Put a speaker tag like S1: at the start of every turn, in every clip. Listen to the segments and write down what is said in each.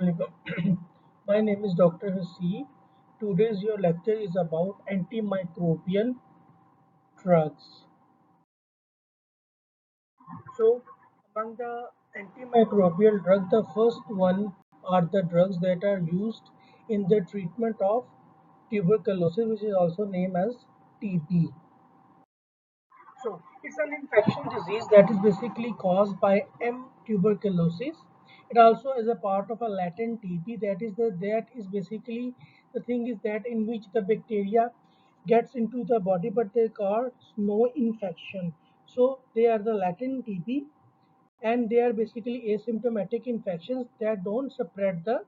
S1: My name is Dr. Hasi. Today's your lecture is about antimicrobial drugs. So, among the antimicrobial drugs, the first one are the drugs that are used in the treatment of tuberculosis, which is also named as TB. So, it's an infection disease that is basically caused by M. tuberculosis. It also is a part of a latent TB. That is basically the thing is that in which the bacteria gets into the body, but they cause no infection. So they are the latent TB, and they are basically asymptomatic infections that don't spread the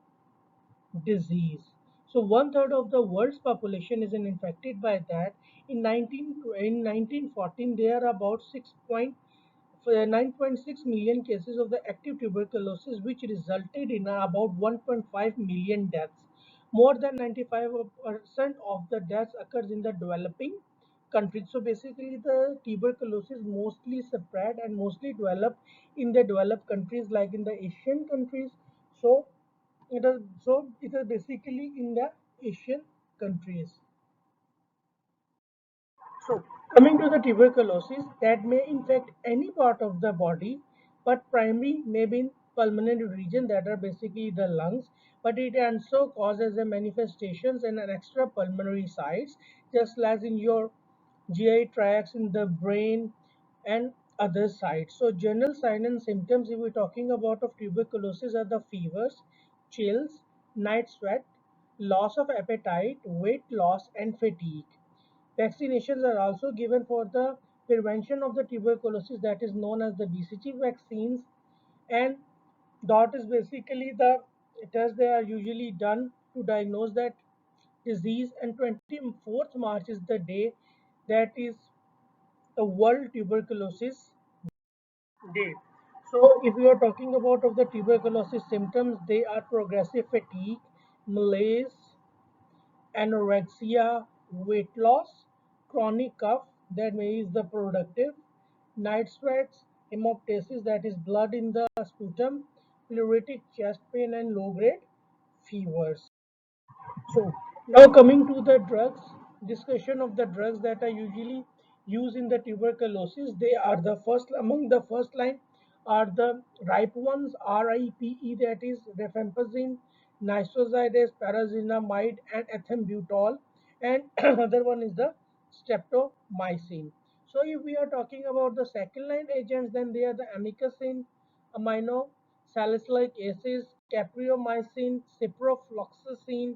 S1: disease. So one third of the world's population is infected by that. In 1914, there are about 9.6 million cases of the active tuberculosis, which resulted in about 1.5 million deaths. More than 95% of the deaths occurs in the developing countries. So basically, the tuberculosis mostly spread and mostly developed in the developed countries, like in the Asian countries. So it is basically in the Asian countries. So, coming to the tuberculosis, that may infect any part of the body, but primary may be in pulmonary region, that are basically the lungs, but it also causes a manifestations in an extra pulmonary sites, just as in your GI tracts, in the brain, and other sites. So, general signs and symptoms, if we're talking about of tuberculosis, are the fevers, chills, night sweat, loss of appetite, weight loss, and fatigue. Vaccinations are also given for the prevention of the tuberculosis, that is known as the BCG vaccines, and that is basically the tests they are usually done to diagnose that disease. And 24th March is the day that is the World Tuberculosis Day. So if we are talking about of the tuberculosis symptoms, they are progressive fatigue, malaise, anorexia, weight loss, chronic cough that may is the productive, night sweats, hemoptysis, that is blood in the sputum, pleuritic chest pain, and low grade fevers. So now coming to the drugs, discussion of the drugs that are usually used in the tuberculosis, they are the first among the first line are the ripe ones, RIPE, that is rifampicin, nisozidase, parazinamide, and ethambutol, and another one is the streptomycin. So if we are talking about the second line agents, then they are the amikacin, amino salicylic acids, capreomycin, ciprofloxacin,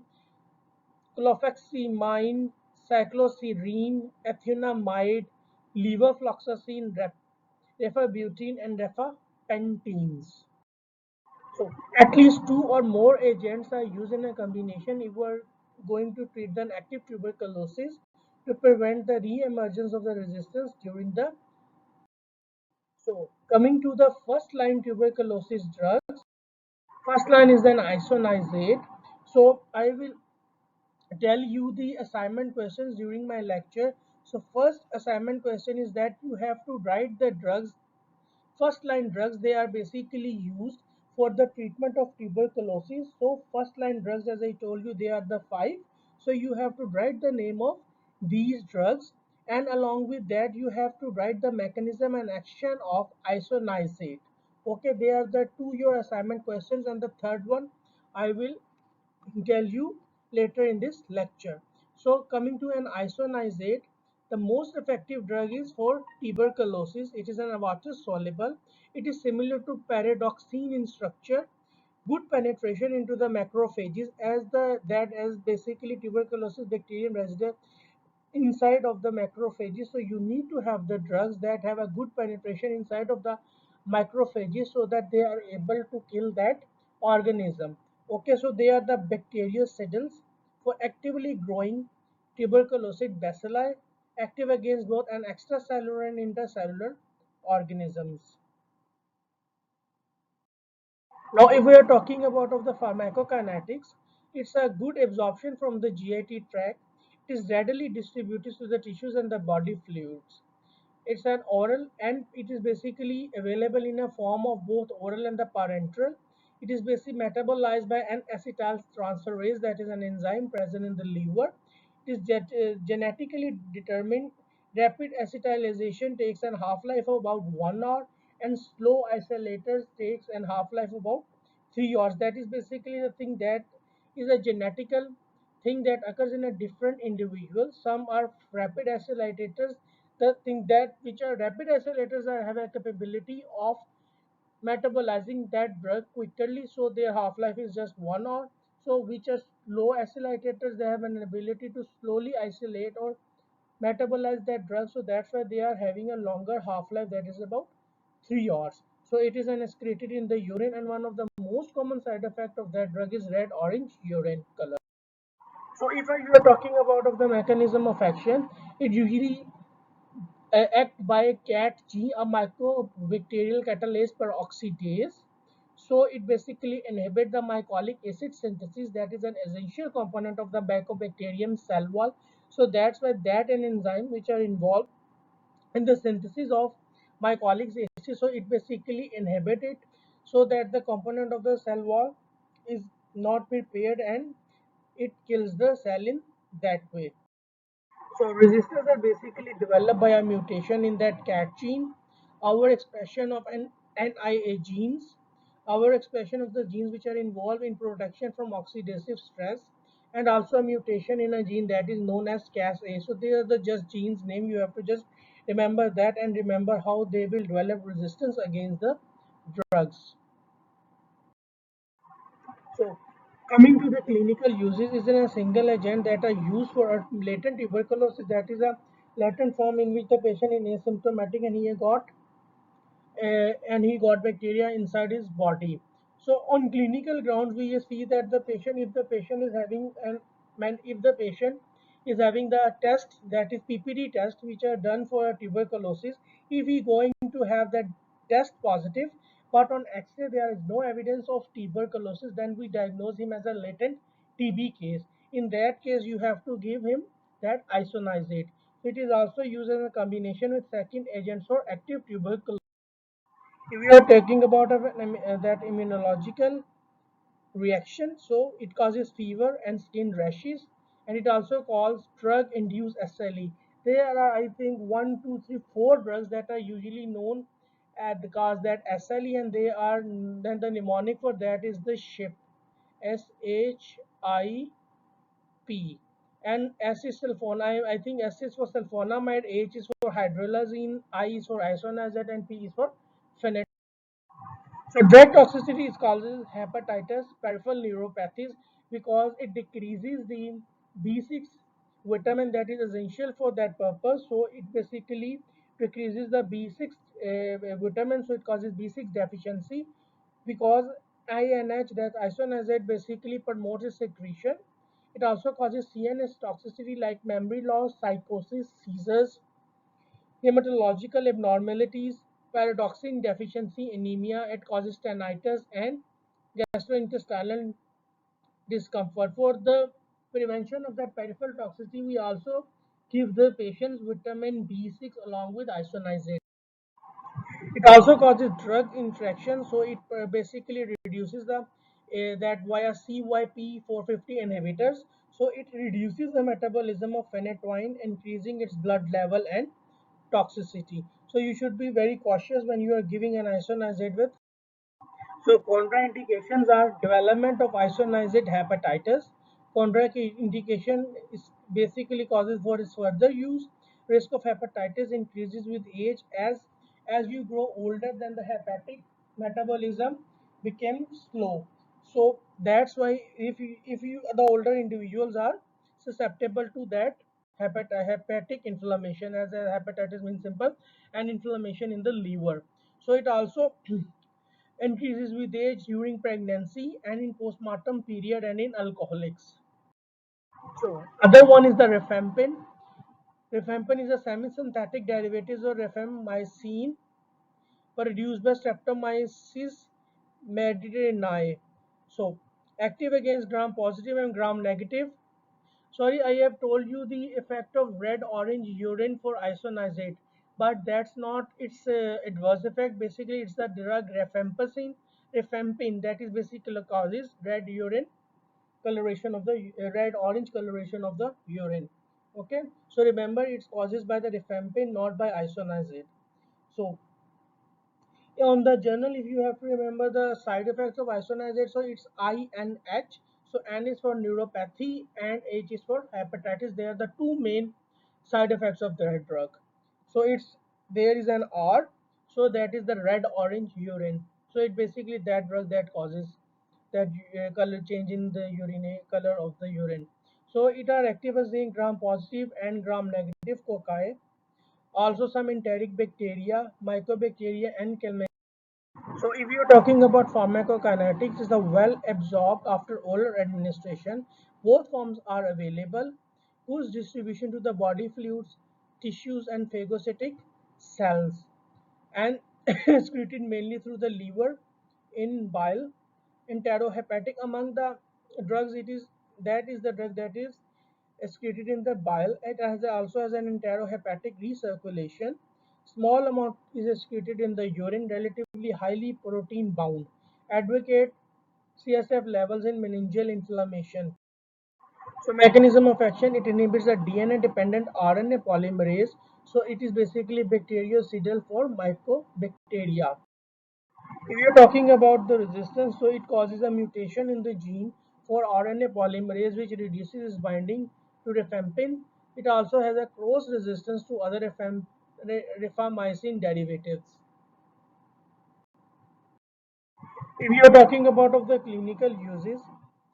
S1: clofeximine, cycloserine, ethionamide, levofloxacin, rifabutin, and rifapentines. So at least two or more agents are used in a combination if we are going to treat the active tuberculosis to prevent the re-emergence of the resistance during the. So coming to the first line tuberculosis drugs, first line is an isoniazid. So I will tell you the assignment questions during my lecture. So first assignment question is that you have to write the drugs. First line drugs, they are basically used for the treatment of tuberculosis. So first line drugs, as I told you, they are the five. So you have to write the name of these drugs, and along with that you have to write the mechanism and action of isoniazid. Okay, they are the two your assignment questions, and the third one I will tell you later in this lecture. So coming to an isoniazid, the most effective drug is for tuberculosis. It is an water soluble. It is similar to paradoxine in structure. Good penetration into the macrophages, as basically tuberculosis bacterium resident inside of the macrophages. So you need to have the drugs that have a good penetration inside of the macrophages so that they are able to kill that organism. Okay, so they are the bactericidals for actively growing tuberculosis bacilli, active against both an extracellular and intercellular organisms. Now, if we are talking about of the pharmacokinetics, it's a good absorption from the GIT tract. It is readily distributed to the tissues and the body fluids. It's an oral, and it is basically available in a form of both oral and the parenteral. It is basically metabolized by an acetyltransferase, that is an enzyme present in the liver. It is genetically determined. Rapid acetylation takes a half-life of about 1 hour, and slow isolators takes a half-life of about 3 hours. That is basically the thing that is a genetical thing that occurs in a different individual. Some are rapid isolators. The thing that which are rapid isolators are have a capability of metabolizing that drug quickly, so their half-life is just 1 hour. So which are slow isolators, they have an ability to slowly isolate or metabolize that drug, so that's why they are having a longer half-life, that is about 3 hours. So it is an excreted in the urine, and one of the most common side effect of that drug is red orange urine color. So if you are talking about of the mechanism of action, it usually act by CAT-G, a mycobacterial catalase peroxidase. So it basically inhibits the mycolic acid synthesis, that is an essential component of the mycobacterium cell wall. So that's why that an enzyme which are involved in the synthesis of mycolic acid. So it basically inhibit it, so that the component of the cell wall is not prepared, and it kills the cell in that way. So resistors are basically developed by a mutation in that CAT gene, our expression of an NIA genes, our expression of the genes which are involved in protection from oxidative stress, and also a mutation in a gene that is known as Cas-A. So they are the just genes name. You have to just remember that and remember how they will develop resistance against the drugs. So, coming to the clinical uses, is in a single agent that are used for a latent tuberculosis, that is a latent form in which the patient is asymptomatic and he got bacteria inside his body. So on clinical grounds, we see that the patient, if the patient is having if the patient is having the test, that is PPD test, which are done for tuberculosis, if he going to have that test positive, but on X-ray there is no evidence of tuberculosis, then we diagnose him as a latent TB case. In that case, you have to give him that isoniazid. It is also used as a combination with second agents for active tuberculosis. If we are talking about that immunological reaction, so it causes fever and skin rashes, and it also causes drug-induced SLE. There are, I think, one, two, three, four drugs that are usually known at the cause that SLE, and they are then the mnemonic for that is the SHIP, SHIP, and S is sulfona. I think S is for sulfonamide, H is for hydrolazine, I is for isoniazid, and P is for phenytoin. So drug toxicity is causes hepatitis, peripheral neuropathies, because it decreases the B6 vitamin that is essential for that purpose. So it basically decreases the B6 vitamin, so it causes B6 deficiency, because INH, that isoniazid, basically promotes its secretion. It also causes CNS toxicity like memory loss, psychosis, seizures, hematological abnormalities, pyridoxine deficiency, anemia. It causes tinnitus and gastrointestinal discomfort. For the prevention of that peripheral toxicity, we also give the patients vitamin B6 along with isoniazid. It also causes drug interaction, so it basically reduces the that via CYP450 inhibitors. So it reduces the metabolism of phenytoin, increasing its blood level and toxicity. So you should be very cautious when you are giving an isoniazid with. So contraindications are development of isoniazid hepatitis. Contraindication is basically causes for its further use. Risk of hepatitis increases with age as you grow older, then the hepatic metabolism becomes slow. So that's why if you the older individuals are susceptible to that hepatic inflammation, as a hepatitis means simple, and inflammation in the liver. So it also increases with age, during pregnancy, and in postpartum period, and in alcoholics. So other one is the rifampin. Rifampin is a semi-synthetic derivative of rifamycin produced by Streptomyces mediterranae. So active against gram positive and gram negative. Sorry, I have told you the effect of red orange urine for isoniazid, but that's not its adverse effect. Basically, it's the drug rifampicin. rifampin, that is basically causes red urine coloration of the red orange coloration of the urine. Okay, so remember it's causes by the rifampin, not by isoniazid. So on the journal, if you have to remember the side effects of isoniazid, so it's I and H. So N is for neuropathy and H is for hepatitis. They are the two main side effects of the drug. So it's there is an R, so that is the red orange urine. So it basically that drug that causes that color change in the urine color of the urine. So it are active as in gram positive and gram negative cocci. Also some enteric bacteria, mycobacteria and so if you're talking about pharmacokinetics, is the well absorbed after oral administration. Both forms are available, whose distribution to the body fluids, tissues, and phagocytic cells, and excreted mainly through the liver in bile. Enterohepatic among the drugs, it is that is the drug that is excreted in the bile. It also has an enterohepatic recirculation. Small amount is excreted in the urine, relatively highly protein bound. Advocate CSF levels in meningeal inflammation. So mechanism of action, it inhibits the DNA dependent RNA polymerase. So it is basically bactericidal for mycobacteria. If you're talking about the resistance, so it causes a mutation in the gene for RNA polymerase which reduces its binding to rifampin. It also has a cross resistance to other rifamycin derivatives. If you are talking about of the clinical uses,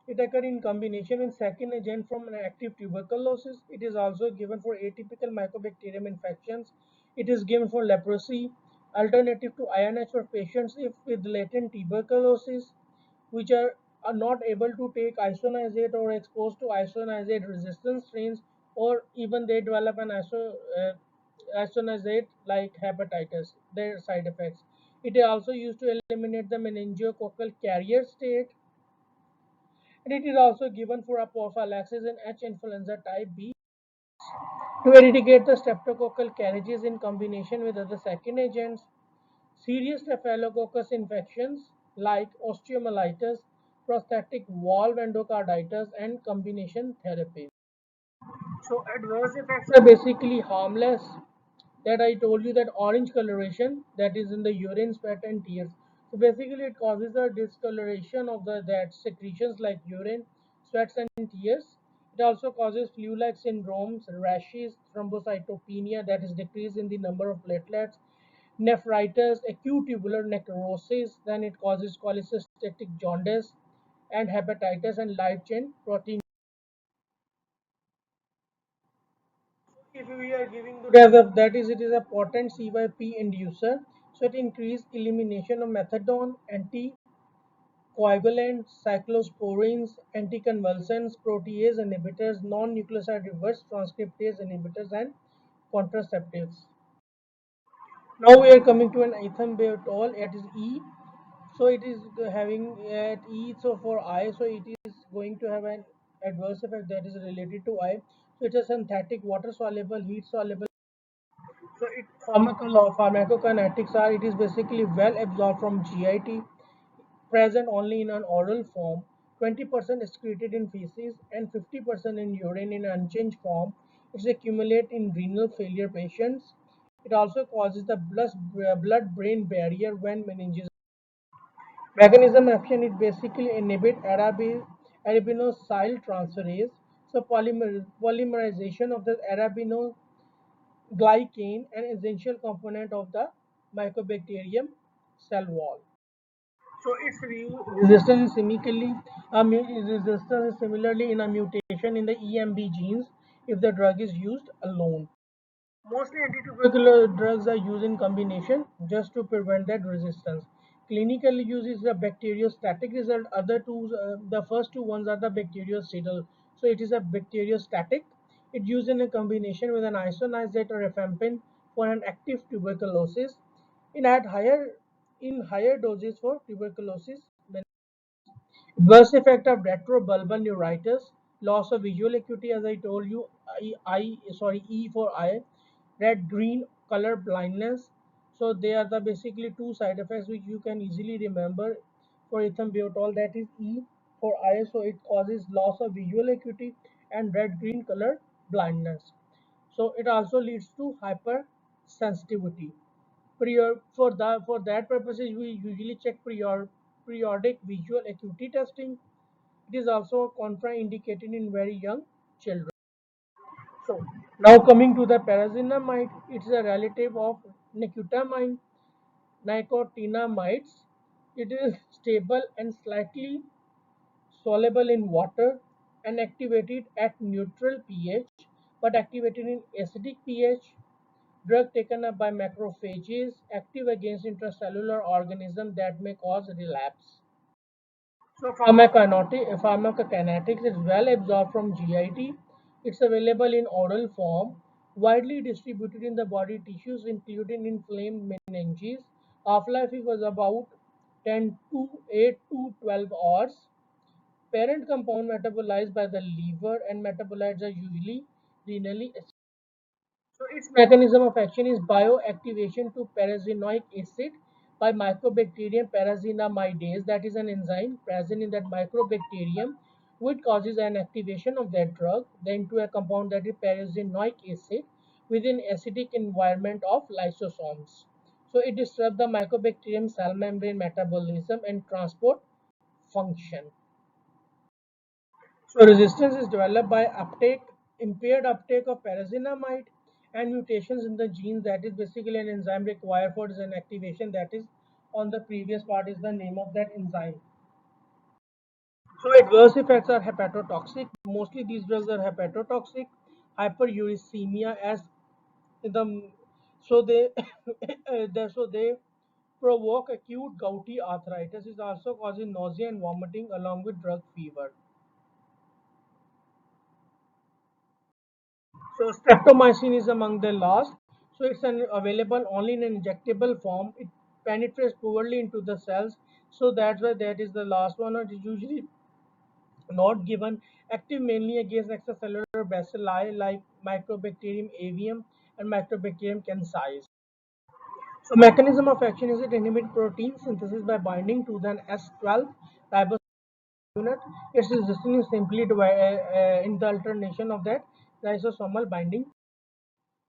S1: it occurs in combination with second agent from an active tuberculosis. It is also given for atypical mycobacterium infections. It is given for leprosy. Alternative to INH for patients if with latent tuberculosis, which are not able to take isoniazid or exposed to isoniazid resistant strains, or even they develop an isoniazid like hepatitis, their side effects. It is also used to eliminate the meningococcal carrier state, and it is also given for prophylaxis in H influenza type B to eradicate the streptococcal carriages in combination with other second agents. Serious staphylococcus infections like osteomyelitis, prosthetic valve endocarditis, and combination therapy. So adverse effects are basically harmless. That I told you that orange coloration that is in the urine, sweat, and tears. So basically, it causes the discoloration of the that secretions like urine, sweats, and tears. It also causes flu-like syndromes, rashes, thrombocytopenia, that is decrease in the number of platelets, nephritis, acute tubular necrosis. Then it causes cholecystatic jaundice and hepatitis and light chain protein. If we are giving the that is it is a potent CYP inducer, so it increases elimination of methadone, anticoagulants, cyclosporins, anticonvulsants, protease inhibitors, non-nucleoside reverse transcriptase inhibitors, and contraceptives. Now we are coming to an ethambutol. It is E. So it is having at E. So for I, so it is going to have an adverse effect that is related to I. So it is synthetic, water soluble, heat soluble. So pharmacokinetics are it is basically well absorbed from GIT, present only in an oral form, 20% excreted in feces and 50% in urine in unchanged form. It accumulates in renal failure patients. It also causes the blood-brain barrier when meninges. Mechanism action it basically inhibit arabinosyl transferase. So polymerization of the glycane, an essential component of the mycobacterium cell wall. So its resistance is similarly in a mutation in the EMB genes if the drug is used alone. Mostly anti-tubercular drugs are used in combination just to prevent that resistance. Clinical use is the bacteriostatic result. Other two, the first two ones are the bactericidal. So it is a bacteriostatic. It's used in a combination with an isoniazid or rifampin for an active tuberculosis. In at higher in higher doses for tuberculosis. Adverse effect of retrobulbar neuritis, loss of visual acuity, as I told you, E for eye, red green color blindness. So they are the basically two side effects which you can easily remember. for ethambutol, that is E for eye, so it causes loss of visual acuity and red-green color blindness. So it also leads to hypersensitivity. For that purposes, we usually check periodic visual acuity testing. It is also contraindicated in very young children. So now coming to the parazinamide, it's a relative of nicotinamide, nicotinamides. It is stable and slightly soluble in water and activated at neutral pH, but activated in acidic pH. Drug taken up by macrophages, active against intracellular organisms that may cause relapse. So pharmacokinetics is well absorbed from GIT. It's available in oral form, widely distributed in the body tissues, including inflamed meninges. Half-life was about 10 to 8 to 12 hours. Parent compound metabolized by the liver and metabolites are usually renally. So its mechanism of action is bioactivation to parasinoic acid by Mycobacterium parazinamidase, that is an enzyme present in that microbacterium which causes an activation of that drug then to a compound that is parasinoic acid within acidic environment of lysosomes. So it disrupts the Mycobacterium cell membrane metabolism and transport function. So resistance is developed by impaired uptake of parazinamide and mutations in the genes, that is basically an enzyme required for its activation, that is on the previous part is the name of that enzyme. So adverse effects are hepatotoxic. Mostly these drugs are hepatotoxic. Hyperuricemia as the so they so they provoke acute gouty arthritis is also causing nausea and vomiting along with drug fever. So streptomycin is among the last. So it's available only in an injectable form. It penetrates poorly into the cells. So that's why that is the last one. It is usually not given. Active mainly against extracellular bacilli like Mycobacterium avium and Mycobacterium cancer. So mechanism of action is it inhibit protein synthesis by binding to the S12 ribosome unit. Its resistance is simply in the alternation of that lysosomal binding.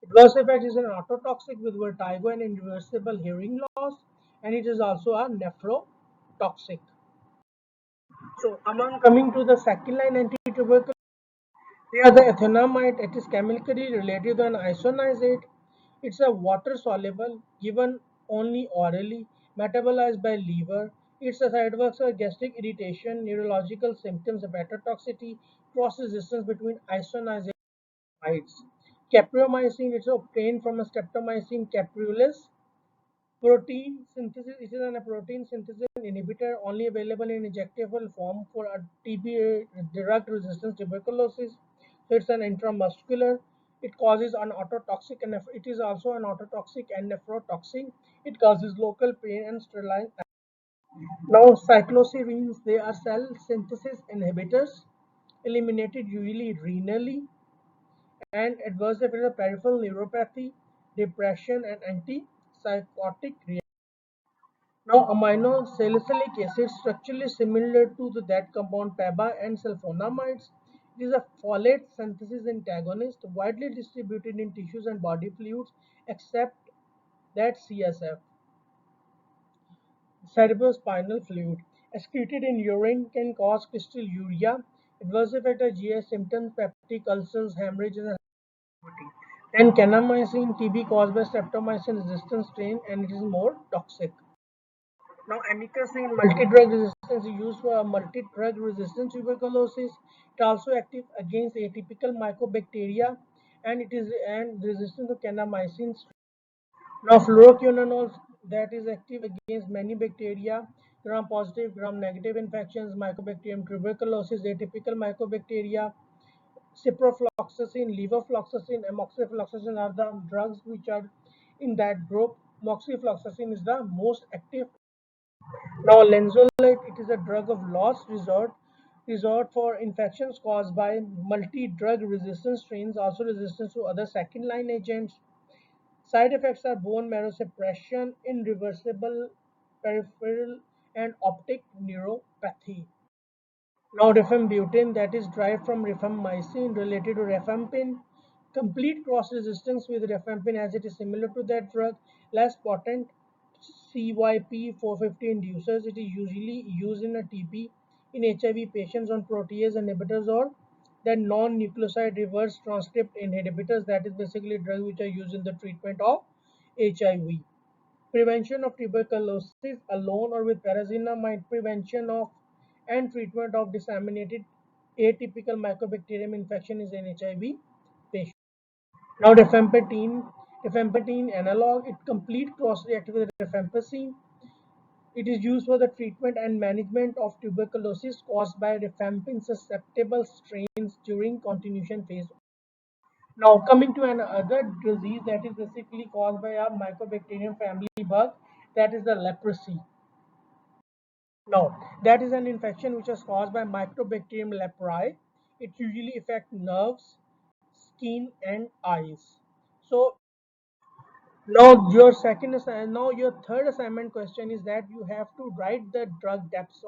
S1: Adverse effect is an ototoxic with vertigo and irreversible hearing loss, and it is also a nephrotoxic. So, among coming to the second line anti-tuberculosis, they are the ethanamide. It is chemically related to an isoniazid. It's a water soluble, given only orally, metabolized by liver. Its side effects are gastric irritation, neurological symptoms, hepatotoxicity, cross resistance between isoniazid mites. Capreomycin is obtained from a Streptomycin capreolus. Protein synthesis, it is a protein synthesis inhibitor only available in injectable form for a TB drug resistant tuberculosis. So it's an intramuscular. It causes an ototoxic and it is also an ototoxic and nephrotoxic. It causes local pain and sterile. Now cycloserines, they are cell synthesis inhibitors eliminated usually renally and adverse effects of peripheral neuropathy, depression, and antipsychotic reaction. Now, aminosalicylic acid structurally similar to that compound PABA and sulfonamides. It is a folate synthesis antagonist widely distributed in tissues and body fluids except that CSF, cerebrospinal fluid. Excreted in urine can cause crystalluria. Adverse effect of GI symptoms, peptic ulcers, hemorrhages, and then kanamycin TB caused by streptomycin resistant strain and it is more toxic. Now amikacin multi-drug resistance is used for multi-drug resistant tuberculosis. It also active against atypical mycobacteria and it is and resistant to kanamycin. Now fluoroquinolones that is active against many bacteria, gram positive, gram negative infections, mycobacterium tuberculosis, atypical mycobacteria, ciprofloxacin, levofloxacin, and moxifloxacin are the drugs which are in that group. Moxifloxacin is the most active. Now, linezolid, it is a drug of last resort for infections caused by multi-drug resistant strains, also resistance to other second-line agents. Side effects are bone marrow suppression, irreversible peripheral and optic neuropathy. Now rifampicin, that is derived from rifamycin related to rifampin. Complete cross resistance with rifampin as it is similar to that drug, less potent. CYP450 inducers. It is usually used in a TB in HIV patients on protease inhibitors or the non-nucleoside reverse transcript inhibitors. That is basically drugs which are used in the treatment of HIV. Prevention of tuberculosis alone or with parazinamide, prevention of and treatment of disseminated atypical mycobacterium infection is in HIV patient. Now rifampicin analog, it complete cross-reactive with rifampicin. It is used for the treatment and management of tuberculosis caused by rifampin susceptible strains during continuation phase. Now coming to another disease that is basically caused by a mycobacterium family bug, that is the leprosy. Now that is an infection which is caused by Mycobacterium leprae. It usually affects nerves, skin and eyes. So now your third assignment question is that you have to write the drug depths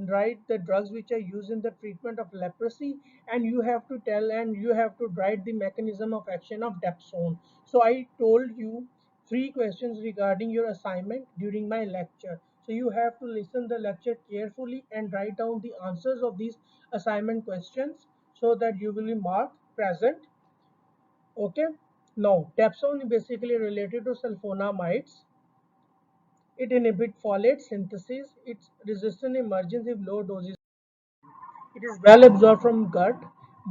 S1: write the drugs which are used in the treatment of leprosy, and you have to tell and you have to write the mechanism of action of dapsone. So I told you three questions regarding your assignment during my lecture. So you have to listen the lecture carefully and write down the answers of these assignment questions so that you will be marked present. Okay. Now, dapsone is basically related to sulfonamides. It inhibits folate synthesis. It's resistant emergence if low doses. It is well absorbed from gut,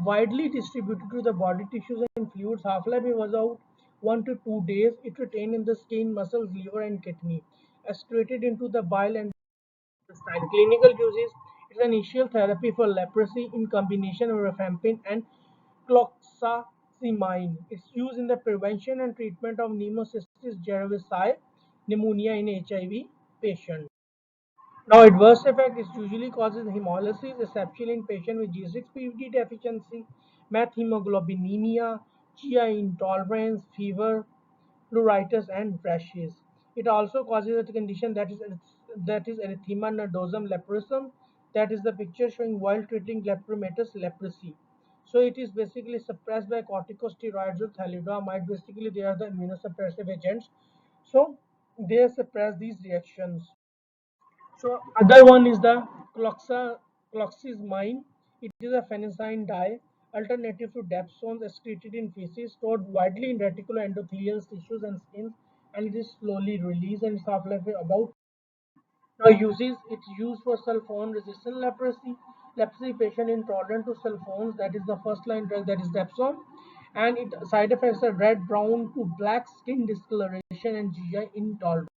S1: widely distributed to the body tissues and fluids. Half-life is about 1 to 2 days. It retained in the skin, muscles, liver, and kidney. Excreted into the bile and intestine. Clinical uses: it's an initial therapy for leprosy in combination with rifampin and cloxazimine. It's used in the prevention and treatment of Pneumocystis cerevisiae pneumonia in HIV patients. Now, adverse effect is usually causes hemolysis, especially in patients with G6PD deficiency, methemoglobinemia, GI intolerance, fever, pruritus, and rashes. It also causes a condition that is erythema nodosum leprosum. That is the picture showing while treating lepromatous leprosy. So it is basically suppressed by corticosteroids or thalidomide. Basically, they are the immunosuppressive agents. So they suppress these reactions. So other one is the cloxazimine. It is a phenacetin dye alternative to dapsone excreted in feces, stored widely in reticuloendothelial tissues and skins, and it is slowly released and its half-life is about. Now uses it's used for sulfone resistant leprosy. Leprosy patient intolerant to sulfones, that is the first line drug, that is dapsone, and it side effects are red, brown to black skin discoloration and GI intolerance.